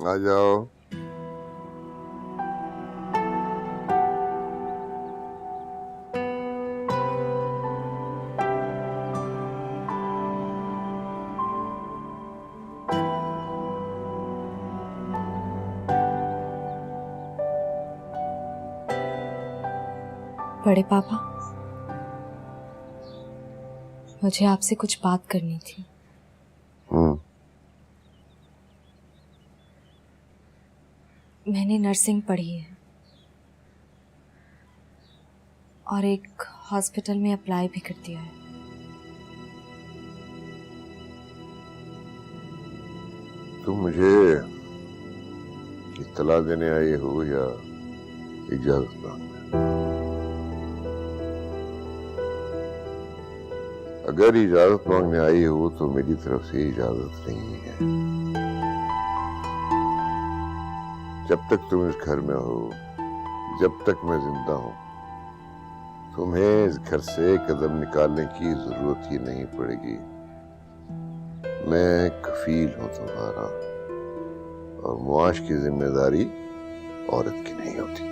आ जाओ। बड़े पापा, मुझे आपसे कुछ बात करनी थी। मैंने नर्सिंग पढ़ी है और एक हॉस्पिटल में अप्लाई भी कर दिया है। तुम मुझे इत्तला देने आई हो या इजाजत मांगने? अगर इजाजत मांगने आई हो तो मेरी तरफ से इजाजत नहीं है। जब तक तुम इस घर में हो, जब तक मैं जिंदा हूं, तुम्हें इस घर से कदम निकालने की जरूरत ही नहीं पड़ेगी। मैं कफील हूं तुम्हारा, और मुआश की जिम्मेदारी औरत की नहीं होती।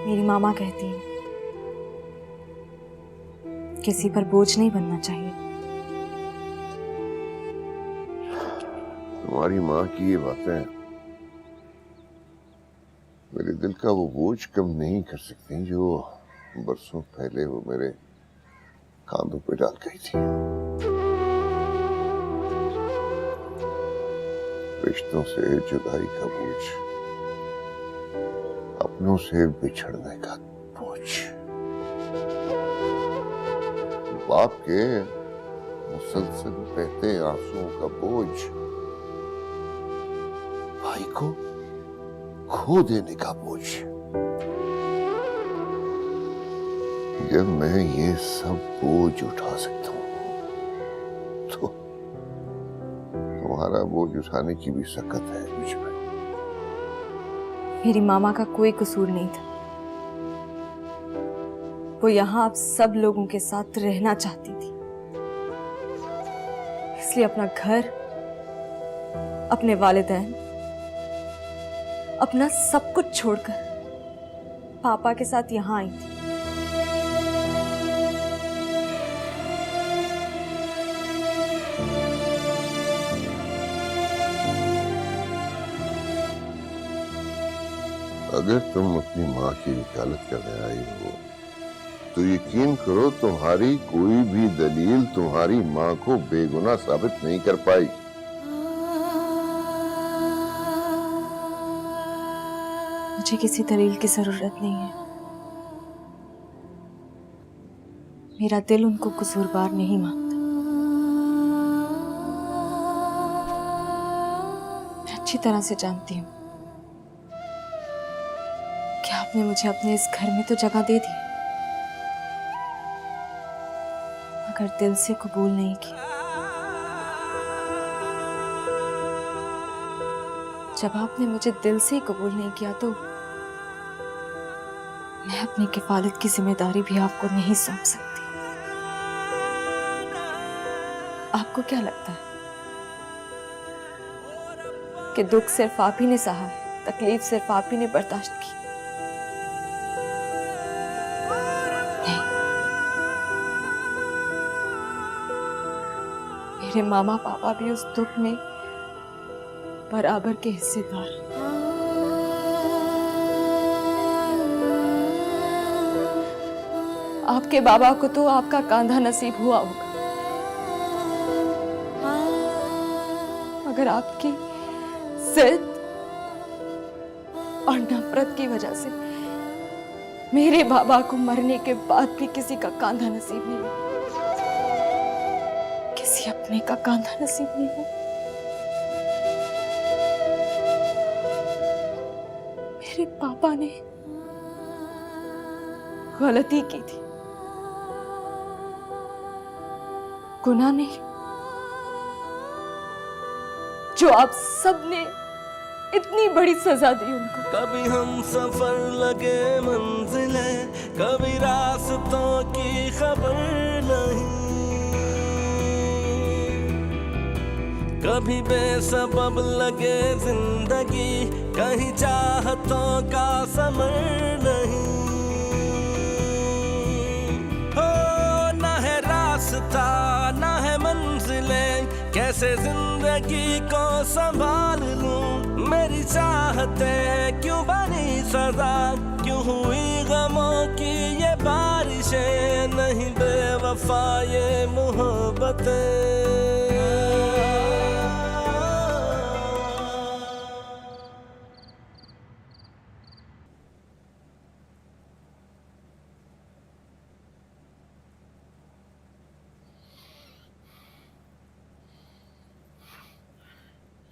मेरी मामा कहती है किसी पर बोझ नहीं बनना चाहिए। तुम्हारी माँ की ये बातें मेरे दिल का वो बोझ कम नहीं कर सकती जो बरसों पहले वो मेरे कांधों पे डाल गई थी। रिश्तों से जुदाई का बोझ, अपनों से बिछड़ने का बोझ, बाप के मुसलसल बहते आंसुओं का बोझ, भाई को खो देने का बोझ। जब मैं ये सब बोझ उठा सकता हूं तो तुम्हारा बोझ उठाने की भी सकत है मुझ में। मेरी मामा का कोई कसूर नहीं था। वो यहाँ आप सब लोगों के साथ रहना चाहती थी, इसलिए अपना घर, अपने वालिदैन, अपना सब कुछ छोड़कर पापा के साथ यहाँ आई थी। अगर तुम अपनी माँ की वकालत करने आई हो तो यकीन करो तुम्हारी कोई भी दलील तुम्हारी माँ को बेगुनाह साबित नहीं कर पाई। मुझे किसी दलील की जरूरत नहीं है। मेरा दिल उनको कसूरवार नहीं मानता। मैं अच्छी तरह से जानती हूँ कि आपने मुझे अपने इस घर में तो जगह दे दी, मगर दिल से कबूल नहीं की। जब आपने मुझे दिल से ही कबूल नहीं किया तो मैं अपनी किफालत की जिम्मेदारी भी आपको नहीं सौंप सकती। आपको क्या लगता है कि दुख सिर्फ आप ही ने सहा है, तकलीफ सिर्फ आप ही ने बर्दाश्त की? नहीं, मेरे मामा पापा भी उस दुख में बराबर के हिस्सेदार। आपके बाबा को तो आपका कांधा नसीब हुआ होगा, मगर आपकी जिद और नफरत की वजह से मेरे बाबा को मरने के बाद भी किसी का कांधा नसीब नहीं हुआ, किसी अपने का कांधा नसीब नहीं हुआ। मेरे पापा ने गलती की थी, गुनाह नहीं, जो आप सबने इतनी बड़ी सजा दी उनको। कभी हम सफर लगे मंजिले, कभी रास्तों की खबर नहीं, कभी बेसबब लगे जिंदगी, कहीं चाहतों का समर नहीं हो। ना है रास्ता ना है मंजिलें, कैसे जिंदगी को संभाल लूं। मेरी चाहते क्यों बनी सजा, क्यों हुई गमों की ये बारिशें, नहीं बेवफा ये मोहब्बतें।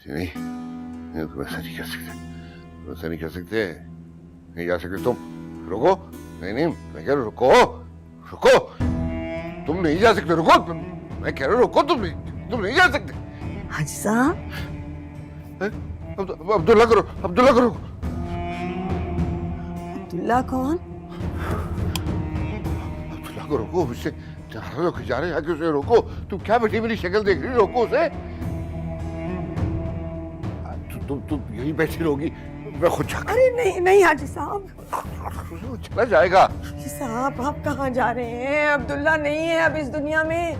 नहीं, तुम ऐसा नहीं कर सकते, तुम ऐसा नहीं कर सकते, नहीं जा सकते तुम। रुको, नहीं नहीं, मैं कह रहा हूँ रुको, रुको, तुम नहीं जा सकते, रुको, मैं कह रहा हूँ रुको, तुम नहीं जा सकते। हाजी साहब, अब्दुल्ला करो, अब्दुल्ला करो। अब्दुल्ला कौन? अब्दुल्ला को रोको, उससे जा रहे आके उसे रोको। तुम क्या बेटी मेरी शक्ल देख रही, रोको उसे। तुम यही बैठी रहोगी, मैं खुद जाकर। अरे नहीं नहीं हाजी साहब, चला जाएगा। हाजी साहब आप कहाँ जा रहे हैं? अब्दुल्ला नहीं है अब इस दुनिया में।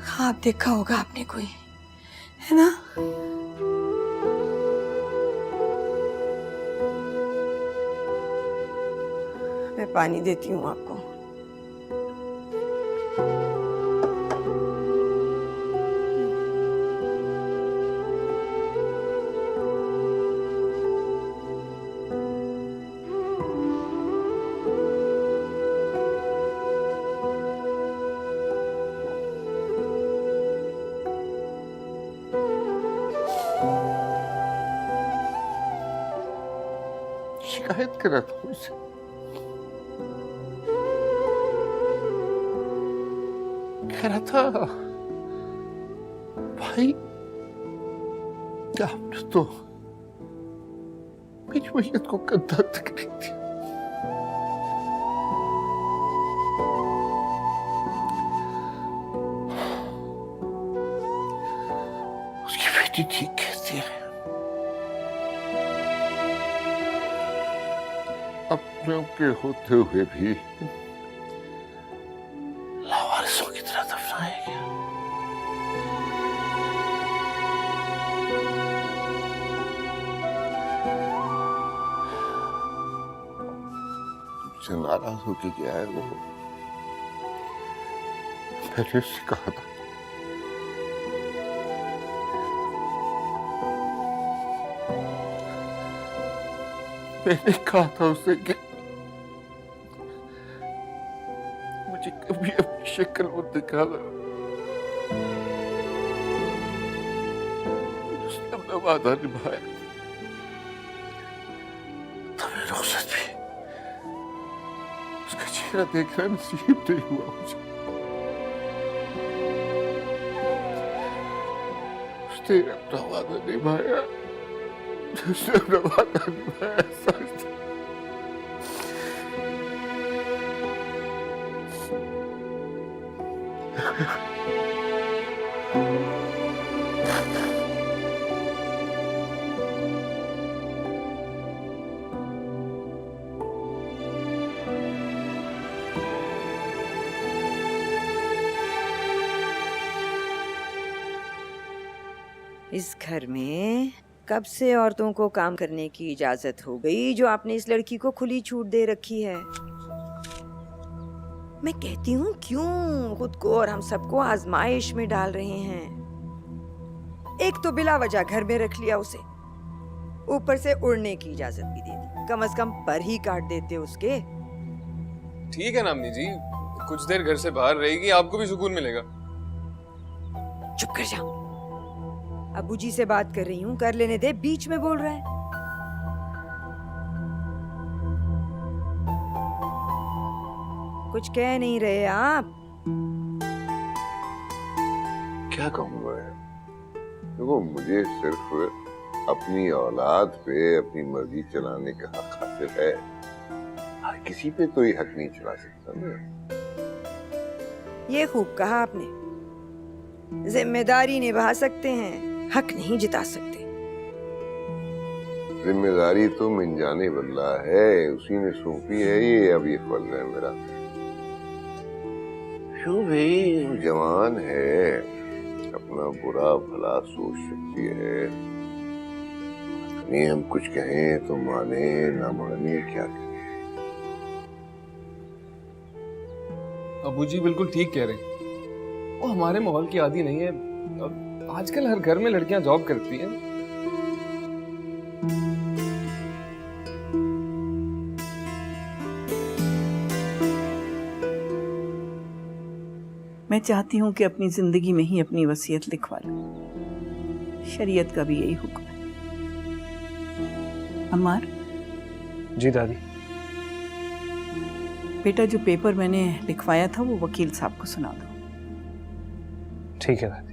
ख्वाब देखा होगा आपने कोई, है ना? मैं पानी देती हूँ आपको। शिकायत करा था मुझसे, कह रहा था भाई आपने तो मेरी मैयत को कंधा तक नहीं दिया। उसकी बेटी ठीक कहती है, अपनों के होते हुए भी लावारिसों की तरह दफनाया गया। तुमसे नाराज होके गया है वो। मैंने उससे कहा था मैंने कहा था उसे कि मुझे कभी अपनी शक्ल मत दिखाना। उसने अपना वादा निभाया, तभी रुखसत भी उसका चेहरा देखना नसीब नहीं हुआ मुझे। उसने अपना वादा निभाया, उसने अपना वादा निभाया। इस घर में कब से औरतों को काम करने की इजाजत हो गई जो आपने इस लड़की को खुली छूट दे रखी है? मैं कहती हूँ क्यों खुद को और हम सबको आजमाइश में डाल रहे हैं? एक तो बिला वजह घर में रख लिया उसे, ऊपर से उड़ने की इजाजत भी दे दी। कम से कम पर ही काट देते उसके। ठीक है नामनी जी, कुछ देर घर से बाहर रहेगी, आपको भी सुकून मिलेगा। चुप कर जा, अबू जी से बात कर रही हूँ, कर लेने दे, बीच में बोल रहा है। कुछ कह नहीं रहे आप? क्या कहूँगा मैं? देखो, मुझे सिर्फ अपनी औलाद पे अपनी मर्जी चलाने का हक हासिल है। हर किसी पे तो ये हक नहीं चला सकता ना। ये खूब कहा आपने। जिम्मेदारी निभा सकते हैं, हक नहीं जिता सकते। जिम्मेदारी तो मिंजाने बल्ला है, उसी ने सौंपी है ये। अब ये फल है मेरा। क्यों भाई, जवान है, अपना बुरा भला सोच सकती है। नहीं हम कुछ कहें तो माने, ना माने क्या करें। अबू जी बिल्कुल ठीक कह रहे हैं। वो हमारे माहौल की आदी नहीं है। अब आजकल हर घर में लड़कियां जॉब करती हैं। मैं चाहती हूँ कि अपनी जिंदगी में ही अपनी वसीयत लिखवा लूं। शरीयत का भी यही हुक्म है। अम्मार। जी दादी। बेटा, जो पेपर मैंने लिखवाया था वो वकील साहब को सुना दो। ठीक है दादी।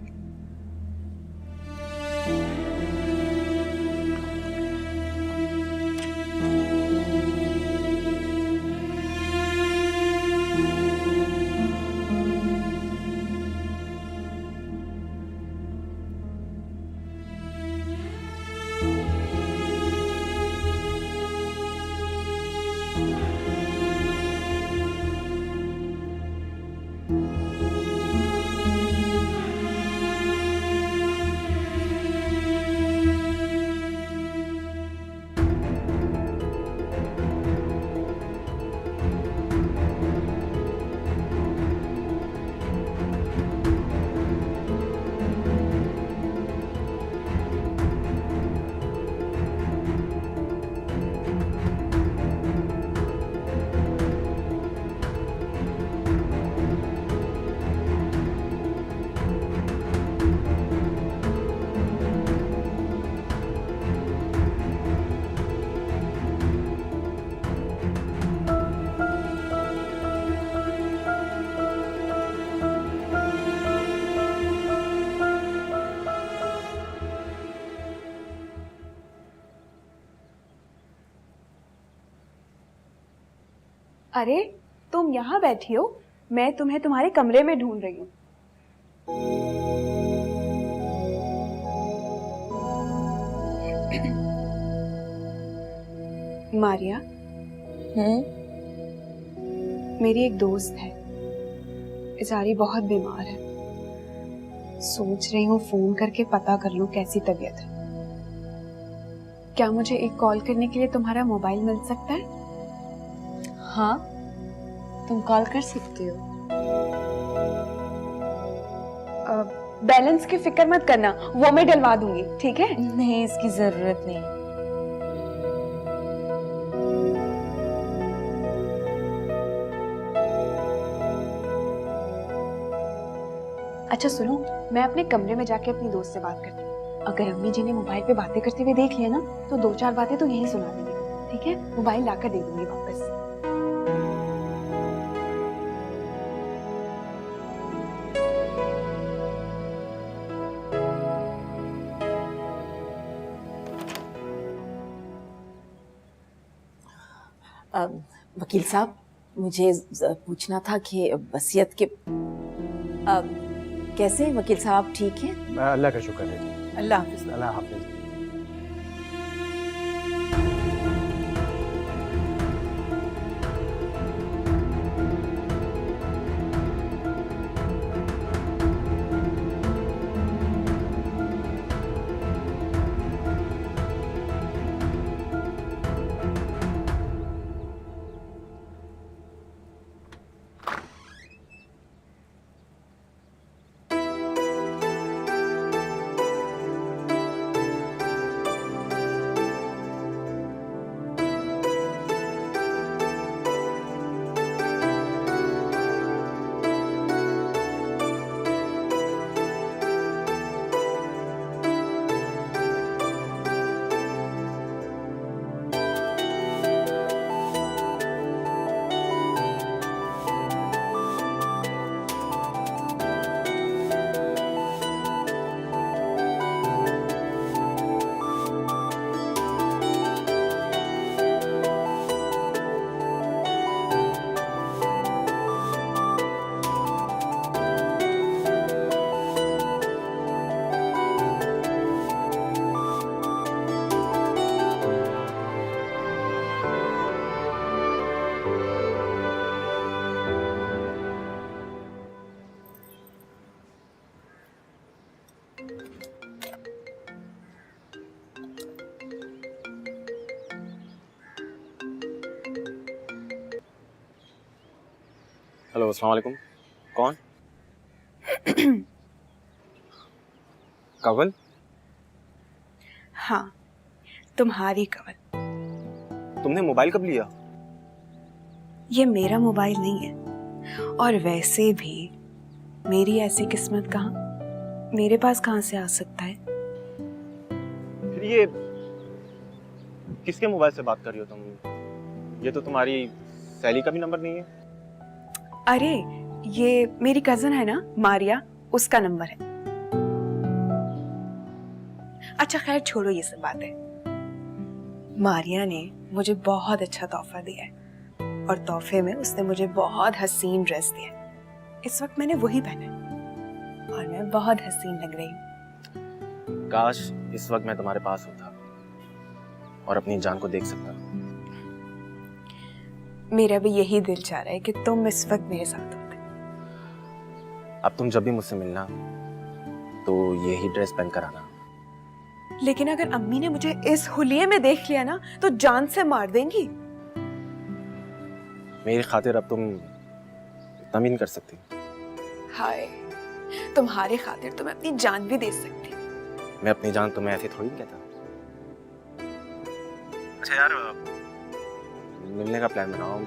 अरे तुम यहाँ बैठी हो, मैं तुम्हें तुम्हारे कमरे में ढूंढ रही हूँ। मारिया। मेरी एक दोस्त है, बेचारी बहुत बीमार है। सोच रही हूँ फोन करके पता कर लूं कैसी तबीयत है। क्या मुझे एक कॉल करने के लिए तुम्हारा मोबाइल मिल सकता है? हाँ, तुम कॉल कर सकती हो। बैलेंस की फिक्र मत करना, वो मैं डलवा दूंगी, ठीक है? नहीं, इसकी जरूरत नहीं। अच्छा सुनो, मैं अपने कमरे में जाके अपनी दोस्त से बात करती हूँ। अगर अम्मी जी ने मोबाइल पे बातें करते हुए देख लिया ना, तो 2-4 बातें तो यही सुना देंगी, ठीक है? मोबाइल लाकर दे दूंगी वापस। वकील साहब, मुझे पूछना था कि वसीयत के कैसे वकील साहब ठीक है? अल्लाह का शुक्र है जी। अल्लाह हाफिज। अल्लाह हाफिज। हेलो, अस्सलाम वालेकुम। कौन? कंवल? हाँ, तुम्हारी कंवल। तुमने मोबाइल कब लिया? ये मेरा मोबाइल नहीं है, और वैसे भी मेरी ऐसी किस्मत कहाँ मेरे पास कहाँ से आ सकता है। फिर ये किसके मोबाइल से बात कर रही हो तुम? ये तो तुम्हारी सहेली का भी नंबर नहीं है। अरे ये मेरी कजन है ना मारिया, उसका नंबर है। अच्छा खैर छोड़ो ये सब बातें। मारिया ने मुझे बहुत अच्छा तोहफा दिया है, और तोहफे में उसने मुझे बहुत हसीन ड्रेस दिया है। इस वक्त मैंने वही पहना है और मैं बहुत हसीन लग रही हूँ। काश इस वक्त मैं तुम्हारे पास होता और अपनी जान को देख सकता। मेरा भी यही दिल चाह रहा है कि तुम इस वक्त मेरे साथ होते। अब तुम जब भी मुझसे मिलना तो यही ड्रेस पहन कर आना। लेकिन अगर अम्मी ने मुझे इस हुलिये में देख लिया ना तो जान से मार देंगी। मेरी खातिर अब तुम इतना भी नहीं कर सकती। हाय, तुम्हारे खातिर तो मैं अपनी जान भी दे सकती। मैं अपनी जान तुम्हें ऐसे थोड़ी नहीं कहता। अच्छा यार, मिलने का प्लान बनाओ,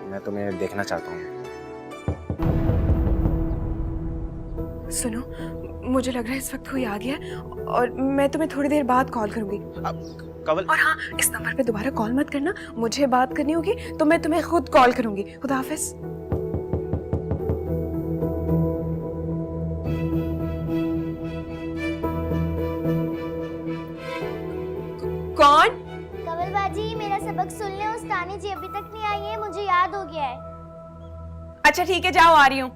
मैं तुम्हें देखना चाहता हूँ। सुनो, मुझे लग रहा है इस वक्त कोई आ गया है, और मैं तुम्हें थोड़ी देर बाद कॉल करूंगी। कंवल, और हाँ, इस नंबर पे दोबारा कॉल मत करना, मुझे बात करनी होगी तो मैं तुम्हें खुद कॉल करूंगी। खुदा हाफिज। कौन? कंवल बाजी, मेरा सबक सुन ले। उस्तानी जी अभी तक नहीं आई है, मुझे याद हो गया है। अच्छा ठीक है, जाओ, आ रही हूँ।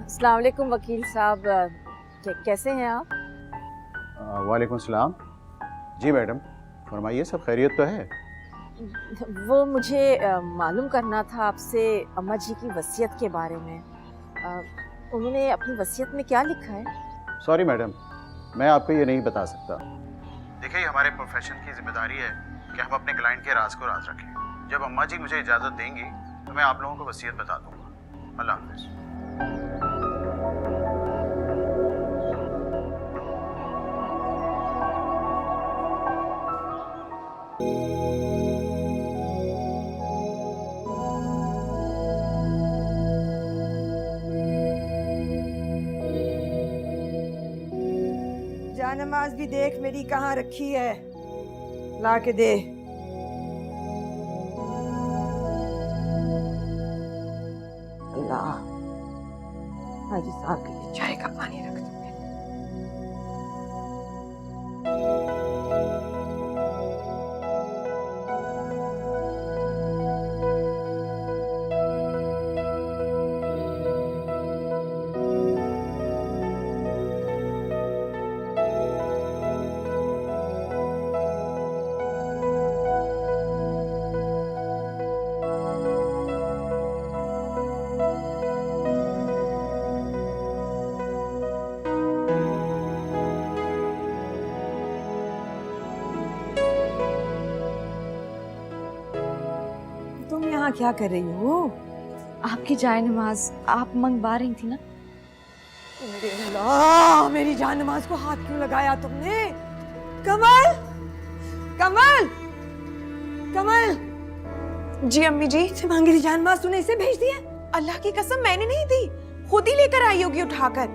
अस्सलाम वालेकुम वकील साहब, कैसे हैं आप? वालेकुम सलाम। जी मैडम, फरमाइए, सब खैरियत तो है? वो मुझे मालूम करना था आपसे अम्मा जी की वसीयत के बारे में। उन्होंने अपनी वसीयत में क्या लिखा है? सॉरी मैडम, मैं आपको ये नहीं बता सकता। देखिए, हमारे प्रोफेशन की जिम्मेदारी है कि हम अपने क्लाइंट के राज को राज रखें। जब अम्मा जी मुझे इजाज़त देंगी तो मैं आप लोगों को वसीयत बता दूंगा। अल्लाह हाफिज़। जानमाज भी देख मेरी कहाँ रखी है, ला के दे। अल्लाह, हाजी साहब के लिए चाय का पानी रख दो। तुम यहाँ क्या कर रही हो? आपकी जाए नमाज आप मंगवा रही थी ना। मेरे अल्लाह, मेरी जान नमाज को हाथ क्यों लगाया तुमने? कमल, कमल, कमल। जी अम्मी जी। से मांगी थी जान नमाज, तूने इसे भेज दिया? अल्लाह की कसम मैंने नहीं दी, खुद ही लेकर आई होगी उठाकर।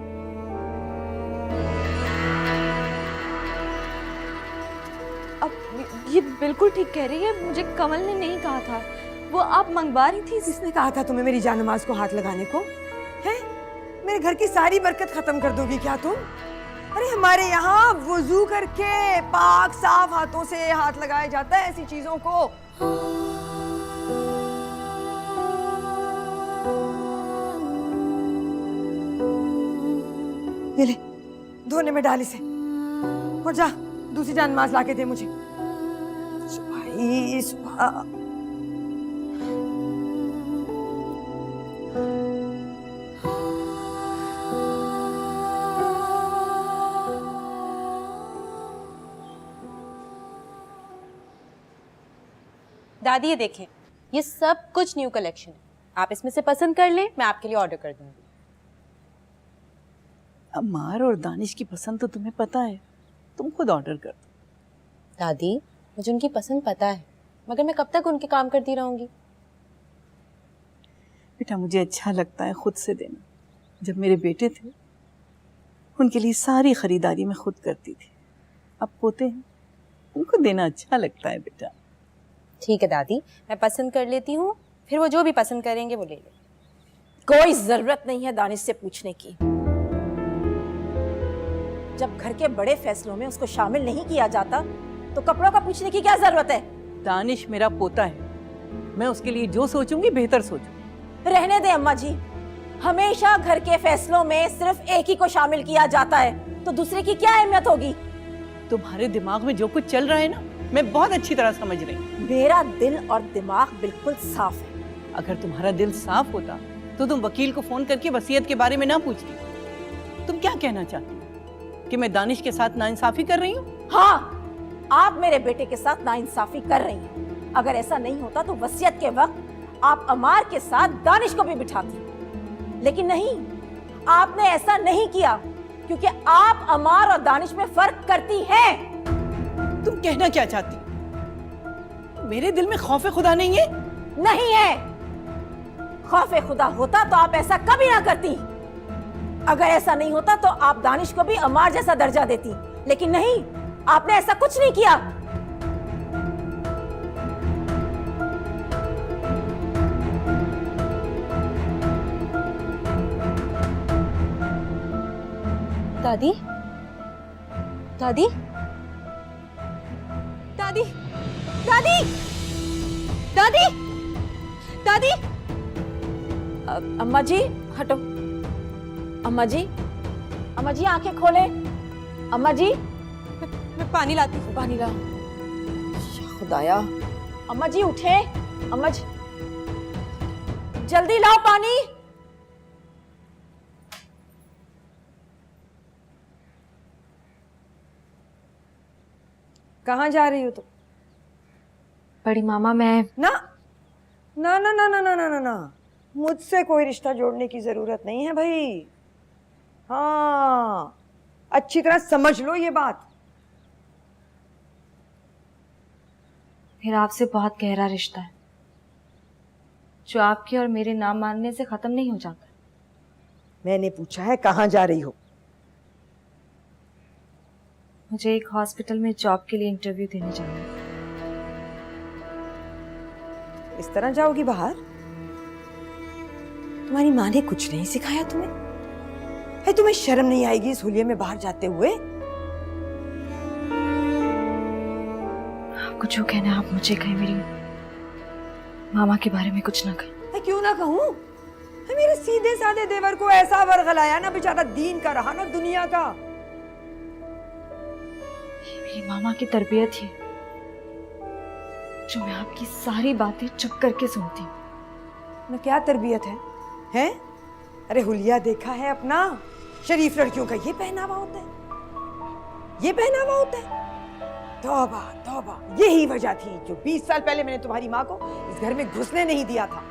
अब ये बिल्कुल ठीक कह रही है, मुझे कमल ने नहीं कहा था, वो आप मंगवा रही थी। किसने कहा था तुम्हें मेरी जान नमाज को हाथ लगाने को? है मेरे घर की सारी बरकत खत्म कर दोगी क्या तुम? अरे हमारे यहाँ वुजू करके पाक साफ हाथों से हाथ लगाया जाता है ऐसी चीजों को। ये ले, धोने में डाल इसे और जा दूसरी जान माज लाके दे मुझे। सुबह दादी ये देखें, ये सब कुछ न्यू कलेक्शन है। आप इसमें से पसंद कर लें, मैं आपके लिए ऑर्डर कर दूंगी। अम्मार और दानिश की पसंद तो तुम्हें पता है, तुम खुद ऑर्डर कर दो। दादी मुझे उनकी पसंद पता है, मगर मैं कब तक उनके काम करती रहूंगी? बेटा मुझे अच्छा लगता है खुद से देना। जब मेरे बेटे थे उनके लिए सारी खरीदारी मैं खुद करती थी। अब पोते हैं, उनको देना अच्छा लगता है बेटा। ठीक है दादी, मैं पसंद कर लेती हूँ, फिर वो जो भी पसंद करेंगे वो ले लें। कोई जरूरत नहीं है दानिश से पूछने की। जब घर के बड़े फैसलों में उसको शामिल नहीं किया जाता तो कपड़ों का पूछने की क्या जरूरत है? दानिश मेरा पोता है, मैं उसके लिए जो सोचूंगी बेहतर सोचूंगी। रहने दे अम्मा जी, हमेशा घर के फैसलों में सिर्फ एक ही को शामिल किया जाता है तो दूसरे की क्या अहमियत होगी? तुम्हारे दिमाग में जो कुछ चल रहा है ना, मैं बहुत अच्छी तरह समझ रही हूँ। मेरा दिल और दिमाग बिल्कुल साफ है। अगर तुम्हारा दिल साफ होता तो तुम वकील को फोन करके वसीयत के बारे में ना पूछती। तुम क्या कहना चाहती हो कि मैं दानिश के साथ नाइंसाफी कर रही हूँ? हाँ, आप मेरे बेटे के साथ नाइंसाफी कर रही हैं। अगर ऐसा नहीं होता तो वसीयत के वक्त आप अमार के साथ दानिश को भी बिठाती, लेकिन नहीं, आपने ऐसा नहीं किया क्योंकि आप अमार और दानिश में फर्क करती हैं। तुम कहना क्या चाहती? मेरे दिल में खौफ खुदा नहीं है? नहीं है। खौफ खुदा होता तो आप ऐसा कभी ना करती। अगर ऐसा नहीं होता तो आप दानिश को भी अमार जैसा दर्जा देती, लेकिन नहीं, आपने ऐसा कुछ नहीं किया। दादी, दादी, दादी, दादी, दादी, दादी। अम्मा जी हटो। अम्मा जी, अम्मा जी आंखें खोले। अम्मा जी, मैं पानी लाती हूँ। पानी लाओ। खुदाया, अम्मा जी उठे। अम्मा जी जल्दी लाओ पानी। कहाँ जा रही हो तुम? बड़ी मामा मैं ना ना ना ना ना ना ना ना ना, मुझसे कोई रिश्ता जोड़ने की जरूरत नहीं है भाई। हाँ, अच्छी तरह समझ लो ये बात। फिर आपसे बहुत गहरा रिश्ता है जो आपके और मेरे नाम मानने से खत्म नहीं हो जाता। मैंने पूछा है कहाँ जा रही हो? मुझे एक हॉस्पिटल में जॉब के लिए इंटरव्यू देने जाना है। इस तरह जाओगी बाहर? तुम्हारी माँ ने कुछ नहीं सिखाया तुम्हें? है तुम्हें शर्म नहीं आएगी इस हुलिये में बाहर जाते हुए? आपको जो कहना है आप मुझे कहें, मेरी मामा के बारे में कुछ ना कहें। मैं क्यों ना कहूँ? मेरे सीधे साधे देवर को ऐसा वर्गलाया ना, बेचारा दीन का रहा ना दुनिया का। मेरी मामा की तरबियत है जो मैं आपकी सारी बातें चुप करके सुनती हूँ। ना क्या तरबियत है? हैं? अरे हुलिया देखा है अपना? शरीफ लड़कियों का ये पहनावा होता है? ये पहनावा होता है? तौबा तौबा, यही वजह थी जो 20 साल पहले मैंने तुम्हारी माँ को इस घर में घुसने नहीं दिया था।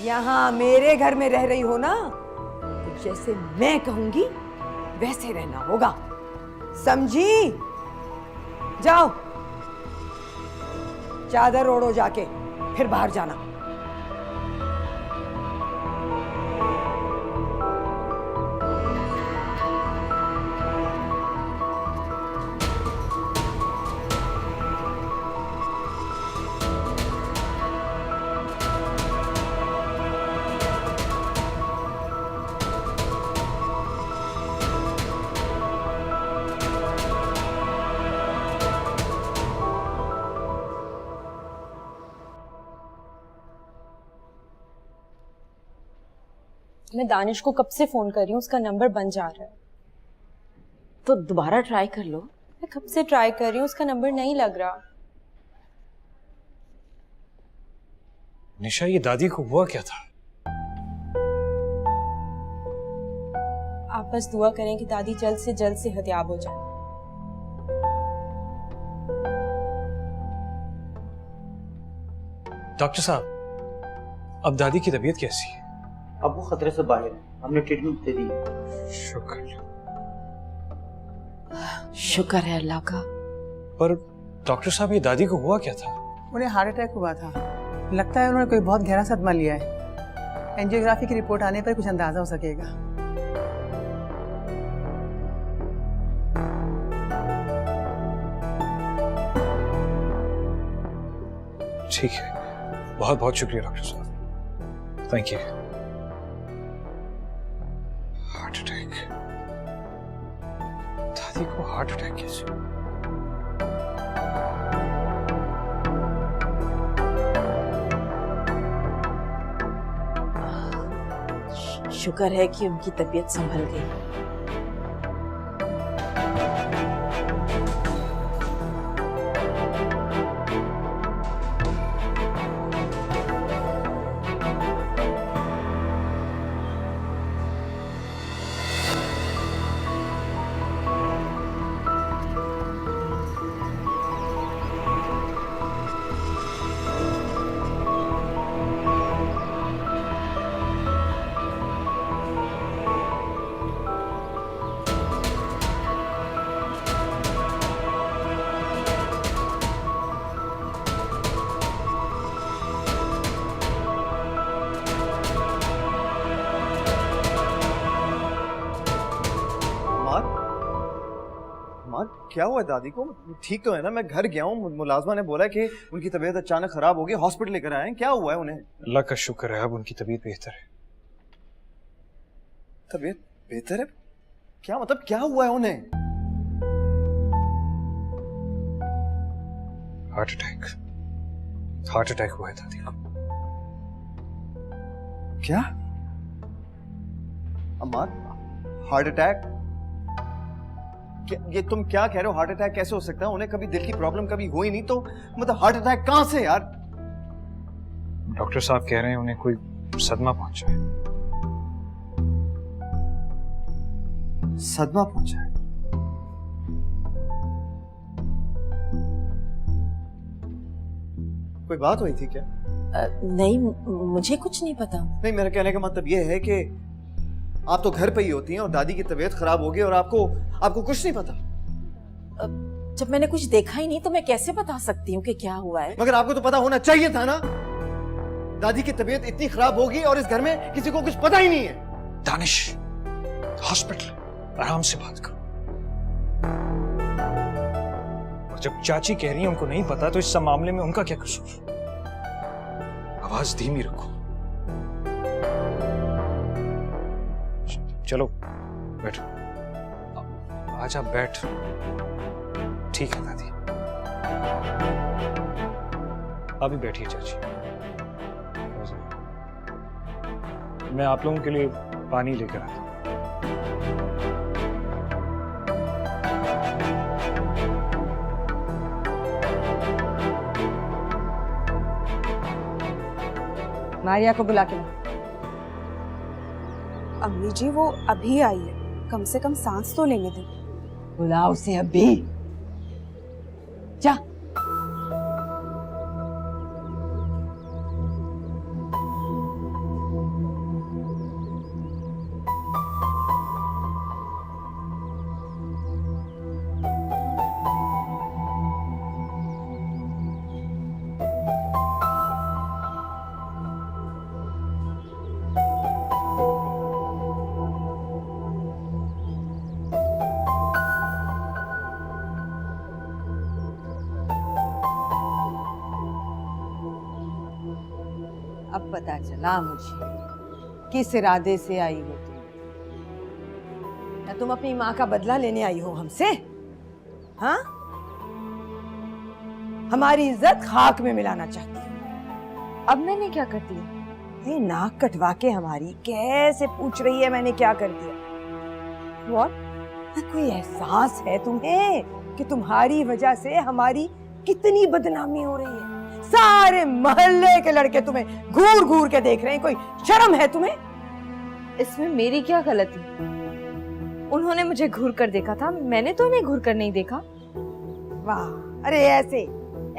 यहाँ मेरे घर में रह रही हो ना, तो जैसे मैं कहूंगी वैसे रहना होगा, समझी? जाओ चादर ओढ़ो जाके, फिर बाहर जाना। मैं दानिश को कब से फोन कर रही हूँ, उसका नंबर बंद जा रहा है। तो दोबारा ट्राई कर लो। मैं कब से ट्राई कर रही हूँ, उसका नंबर नहीं लग रहा। निशा, ये दादी को हुआ क्या था? आप बस दुआ करें कि दादी जल्द से जल्द सेहतयाब हो जाए। डॉक्टर साहब, अब दादी की तबीयत कैसी है? अब वो खतरे से बाहर है, हमने ट्रीटमेंट दे दी है। शुक्र। शुक्र है अल्लाह का। पर डॉक्टर साहब, ये दादी को हुआ क्या था? उन्हें हार्ट अटैक हुआ था। लगता है उन्होंने कोई बहुत गहरा सदमा लिया है। एंजियोग्राफी की रिपोर्ट आने पर कुछ अंदाजा हो सकेगा। ठीक है, बहुत बहुत शुक्रिया डॉक्टर साहब, थैंक यू। हार्ट अटैक, दादी को हार्ट अटैक कैसे? शुक्र है कि उनकी तबीयत संभल गई। क्या हुआ दादी को? ठीक तो है ना? मैं घर गया हूँ, मुलाजमा ने बोला कि उनकी तबीयत अचानक खराब हो गई, हॉस्पिटल लेकर आए हैं। क्या हुआ है उन्हें? अल्लाह का शुक्र है, अब उनकी तबीयत बेहतर है। तबीयत बेहतर है? क्या मतलब, क्या हुआ है उन्हें? हार्ट अटैक, हार्ट अटैक हुआ है दादी को। क्या अम्मा, हार्ट अटैक? ये तुम क्या कह रहे हो? हार्ट अटैक कैसे हो सकता है? उन्हें कभी दिल की प्रॉब्लम कभी हुई नहीं, तो मतलब हार्ट अटैक कहां से यार? डॉक्टर साहब कह रहे हैं उन्हें कोई सदमा पहुंचा है। सदमा पहुंचा है? कोई बात हुई थी क्या? नहीं, मुझे कुछ नहीं पता। नहीं, मेरा कहने का मतलब ये है कि आप तो घर पे ही होती हैं और दादी की तबीयत खराब हो गई और आपको कुछ नहीं पता। जब मैंने कुछ देखा ही नहीं तो मैं कैसे बता सकती हूँ कि क्या हुआ है? मगर आपको तो पता होना चाहिए था ना। दादी की तबीयत इतनी खराब होगी और इस घर में किसी को कुछ पता ही नहीं है। दानिश, हॉस्पिटल, आराम से बात करो। और जब चाची कह रही है उनको नहीं पता, तो इस सब मामले में उनका क्या कसूर? आवाज धीमी रखो। चलो बैठो। आज आप बैठ। ठीक है दादी, अभी बैठिए चाची। मैं आप लोगों के लिए पानी लेकर आता हूं। मारिया को बुला के ला। अम्मी जी, वो अभी आई है, कम से कम सांस तो लेने दे। बुला उसे अभी। जा। अब पता चला मुझे किस इरादे से आई हो तुम। क्या तुम अपनी माँ का बदला लेने आई हो हमसे? हाँ, हमारी इज्जत खाक में मिलाना चाहती हो। अब मैंने क्या कर दिया? ये नाक कटवा के हमारी कैसे पूछ रही है मैंने क्या कर दिया? What? कोई एहसास है तुम्हें कि तुम्हारी वजह से हमारी कितनी बदनामी हो रही है? सारे मोहल्ले के लड़के तुम्हें घूर घूर के देख रहे हैं। कोई शर्म है तुम्हें? इसमें मेरी क्या गलती? उन्होंने मुझे घूर कर देखा था, मैंने तो उन्हें घूर कर नहीं देखा। वाह, अरे ऐसे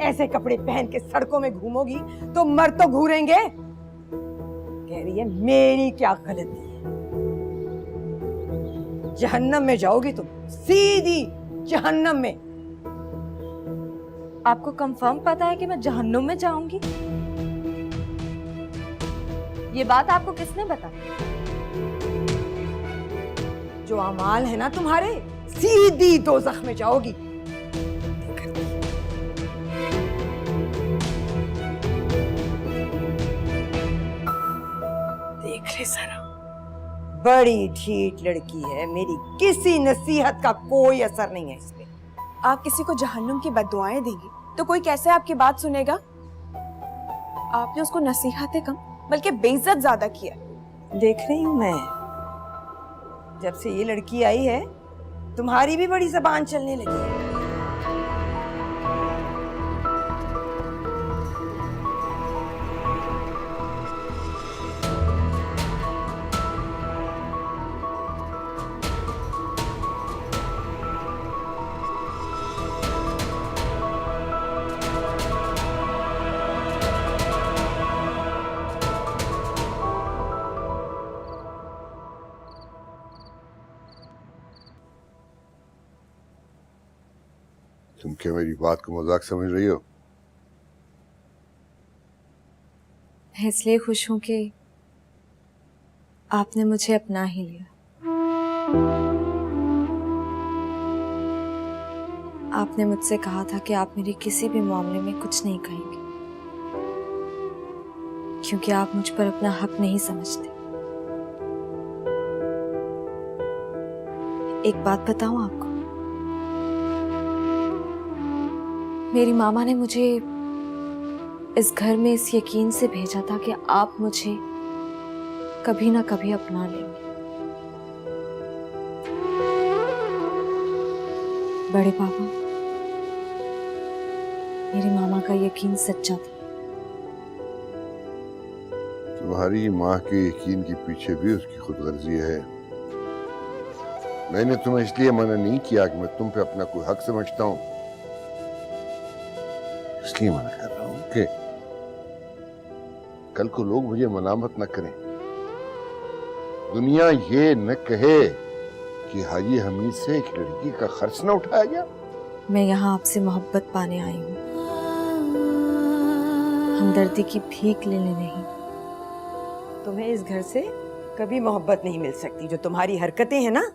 ऐसे कपड़े पहन के सड़कों में घूमोगी तो मर्द तो घूरेंगे। कह रही है मेरी क्या गलती है? जहन्नम में जाओगी तुम, सीधी जहन्नम में। आपको कंफर्म पता है कि मैं जहन्नुम में जाऊंगी? ये बात आपको किसने बताई? जो अमाल है ना तुम्हारे, सीधी दोज़ख में जाओगी। देख ले जरा, बड़ी ढीठ लड़की है मेरी, किसी नसीहत का कोई असर नहीं है इस पे। आप किसी को जहन्नुम की बद्दुआएं देंगी तो कोई कैसे आपकी बात सुनेगा? आपने उसको नसीहतें कम बल्कि बेइज्जत ज्यादा किया। देख रही हूं मैं, जब से ये लड़की आई है तुम्हारी भी बड़ी जबान चलने लगी है। तुम क्या मेरी बात को मजाक समझ रही हो? मैं इसलिए खुश हूं कि आपने मुझे अपना ही लिया। आपने मुझसे कहा था कि आप मेरे किसी भी मामले में कुछ नहीं कहेंगे, क्योंकि आप मुझ पर अपना हक नहीं समझते। एक बात बताऊं आपको, मेरी मामा ने मुझे इस घर में इस यकीन से भेजा था कि आप मुझे कभी ना कभी अपना लेंगे। बड़े पापा, मेरी मामा का यकीन सच्चा था। तुम्हारी माँ के यकीन के पीछे भी उसकी खुदगर्जी है। मैंने तुम्हें इसलिए मना नहीं किया कि मैं तुम पे अपना कोई हक समझता हूँ, इसलिए मना कर रहा हूँ कि कल को लोग मुझे मलामत न करें, दुनिया ये न कहे कि हाजी हमीद से एक लड़की का खर्च न उठाया गया। मैं यहाँ आपसे मोहब्बत पाने आई हूँ, हमदर्दी की भीख लेने नहीं। तुम्हें इस घर से कभी मोहब्बत नहीं मिल सकती। जो तुम्हारी हरकतें हैं ना,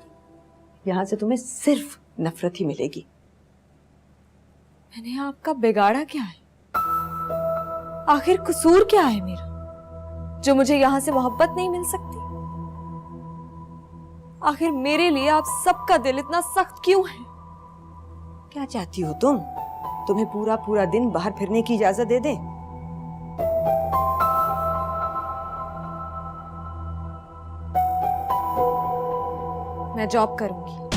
यहाँ से तुम्हें सिर्फ नफरत ही मिलेगी। मैंने आपका बिगाड़ा क्या है? आखिर कसूर क्या है मेरा जो मुझे यहाँ से मोहब्बत नहीं मिल सकती? आखिर मेरे लिए आप सबका दिल इतना सख्त क्यों है? क्या चाहती हो तुम? तुम्हें पूरा पूरा दिन बाहर फिरने की इजाजत दे दे? मैं जॉब करूंगी,